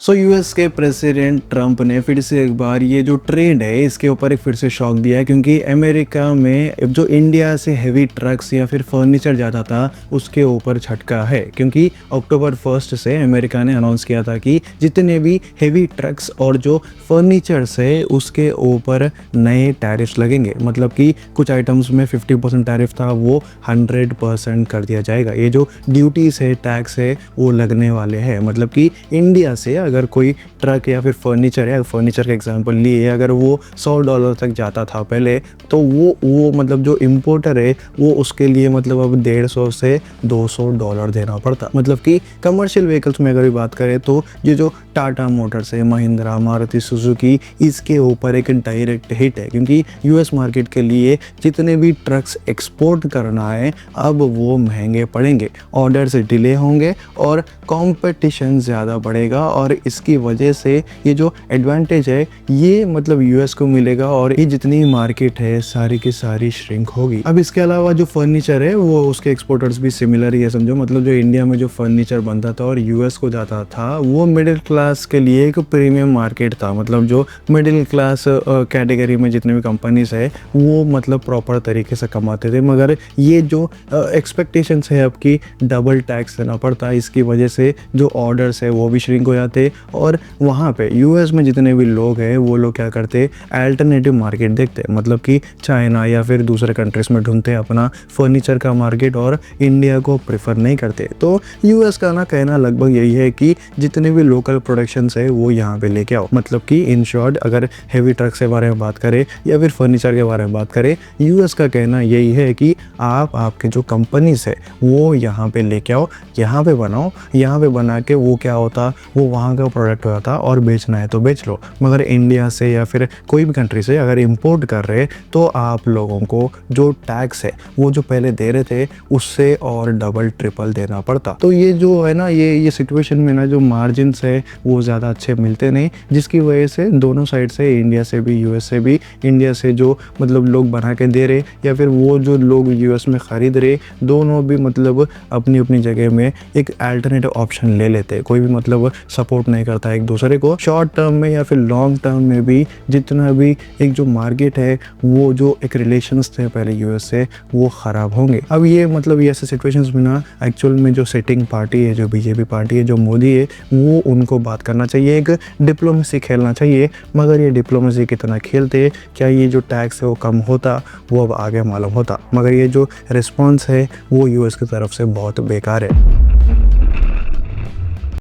US के president Trump ने फिर से एक बार ये जो ट्रेंड है इसके ऊपर एक फिर से शॉक दिया है, क्योंकि अमेरिका में जो इंडिया से हेवी ट्रक्स या फिर फर्नीचर जाता था उसके ऊपर झटका है। क्योंकि अक्टूबर 1 से अमेरिका ने अनाउंस किया था कि जितने भी हेवी ट्रक्स और जो फर्नीचर्स है उसके ऊपर नए टैरिफ्स लगेंगे। मतलब कि कुछ आइटम्स में 50% टैरिफ था, वो 100% कर दिया जाएगा। ये जो ड्यूटीज है, टैक्स है, वो लगने वाले हैं। मतलब कि इंडिया से अगर कोई ट्रक या फिर फर्नीचर है, फर्नीचर का एग्जांपल लिए, अगर वो $100 तक जाता था पहले, तो वो मतलब जो इम्पोर्टर है वो उसके लिए मतलब अब $150 से $200 देना पड़ता। मतलब कि कमर्शियल व्हीकल्स में अगर बात करें तो ये जो टाटा मोटर्स है, महिंद्रा, मारुति सुजुकी, इसके ऊपर एक डायरेक्ट हिट है। क्योंकि यूएस मार्केट के लिए जितने भी ट्रक्स एक्सपोर्ट करना है अब वो महंगे पड़ेंगे, ऑर्डर से डिले होंगे और कंपटीशन ज़्यादा बढ़ेगा। और इसकी वजह से ये जो एडवांटेज है ये मतलब यूएस को मिलेगा और ये जितनी मार्केट है सारी की सारी श्रिंक होगी। अब इसके अलावा जो फर्नीचर है वो उसके एक्सपोर्टर्स भी सिमिलर ही है, समझो। मतलब जो इंडिया में जो फर्नीचर बनता था और यूएस को जाता था वो मिडिल क्लास के लिए एक प्रीमियम मार्केट था। मतलब जो मिडिल क्लास कैटेगरी में जितने भी कंपनीज है वो मतलब प्रॉपर तरीके से कमाते थे। मगर ये जो एक्सपेक्टेशंस है आपकी डबल टैक्स देना पड़ता, इसकी वजह से जो ऑर्डर्स है वो भी श्रिंक हो जाते। और वहाँ पे यूएस में जितने भी लोग हैं वो लोग क्या करते, अल्टरनेटिव मार्केट देखते, मतलब कि चाइना या फिर दूसरे कंट्रीज में ढूंढते अपना फर्नीचर का मार्केट और इंडिया को प्रेफर नहीं करते। तो यूएस का ना कहना लगभग यही है कि जितने भी लोकल प्रोडक्शंस है वो यहाँ पे लेके आओ। मतलब कि इन शॉर्ट अगर हेवी ट्रक्स के बारे में बात करें या फिर फर्नीचर के बारे में बात करें, यूएस का कहना यही है कि आपके जो कंपनीज है वो यहाँ पे लेके आओ, यहाँ पे बनाओ, यहाँ पे बना के वो क्या होता, वो वहाँ का प्रोडक्ट हो जाता और बेचना है तो बेच लो। मगर इंडिया से या फिर कोई भी कंट्री से अगर इंपोर्ट कर रहे तो आप लोगों को जो टैक्स है वो जो पहले दे रहे थे उससे और डबल ट्रिपल देना पड़ता। तो ये जो है ना ये सिचुएशन में ना जो मार्जिन्स है वो ज़्यादा अच्छे मिलते नहीं, जिसकी वजह से दोनों साइड से, इंडिया से भी यूएस से भी, इंडिया से जो मतलब लोग बना के दे रहे या फिर वो जो लोग यूएस में ख़रीद रहे, दोनों भी मतलब अपनी अपनी जगह में एक अल्टरनेटिव ऑप्शन ले लेते। कोई भी मतलब सपोर्ट नहीं करता एक दूसरे को। शॉर्ट टर्म में या फिर लॉन्ग टर्म में भी जितना भी एक जो मार्केट है वो जो एक रिलेशंस थे पहले यूएस से वो ख़राब होंगे। अब ये मतलब ये ऐसे सिचुएशंस में ना एक्चुअल में जो सिटिंग पार्टी है, जो बीजेपी पार्टी है, जो मोदी है, वो उनको बात करना चाहिए, एक डिप्लोमेसी खेलना चाहिए। मगर ये डिप्लोमेसी कितना खेलते, क्या ये जो टैक्स है वो कम होता, वो अब आगे मालूम होता। मगर ये जो रिस्पॉन्स है वो यूएस की तरफ से बहुत बेकार है।